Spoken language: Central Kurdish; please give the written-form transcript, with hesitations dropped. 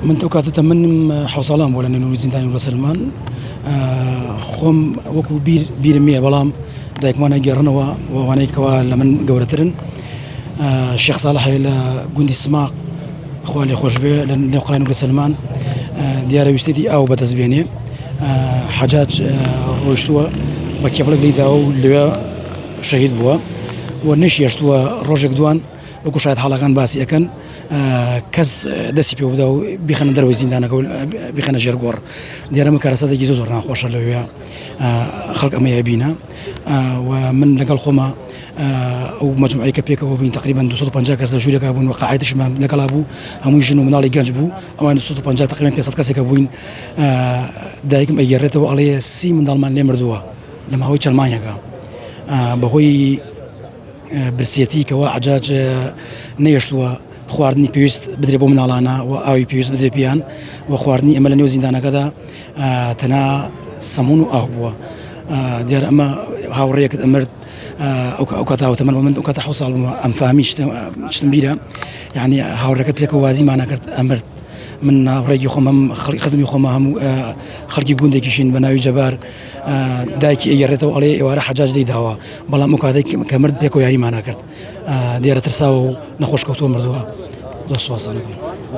من توقعت من حوصلام ولا نور زندان ولا سلمان خم وكو بير مية بلام دايك مانا جرنا وانا كوا لمن جورترن الشيخ صالح إلى جندي السماق خوالي خوش به لأن قرأ نور سلمان ديار يستدي أو بتزبيني حاجات روشتوا بكيبلك لي داو اللي شهيد بوا ونش يشتوا روجك دوان وكو شاهد حلقان باسي أكن كز دسي بيوبداو بيخنا دروي زندان أقول بيخنا جرجور ديار مكارسات يجي زورنا خوش اللي هي خلق أمي بينا ومن نقل خما أو مجموعة كبيرة وبين تقريبا 250 كاس جوري كابون وقاعدش ما نقلابو هم يجنوا من على جانبو أو 250 تقريبا 500 كاس كابون دايك ميجرته وعليه سي من ضمان نمردوا لما هو يشلمانيا كا بهوي برسيتي كوا عجاج نيشتوا خواردني بيست بدربوا من علىنا وأوي بيست بدربيان وخواردني أمل نيو زندان كذا تنا سمونو أهبوا ديار أما هاوريك أمرت أو كذا وتمن من كذا حصل أم فهميش تنبيرة يعني هاوريك بيك وازي ما أنا كرت أمرت من هوريك يخمم خزم يخمم خلق يكون ديكشين بناوي جبار دايك يجرته عليه وراء حجاج دي دهوا بلا مكاذي كمرت بيك ويعني ما أنا كرت ديار ترساو نخوش كوتو مردوها دوس واصلنا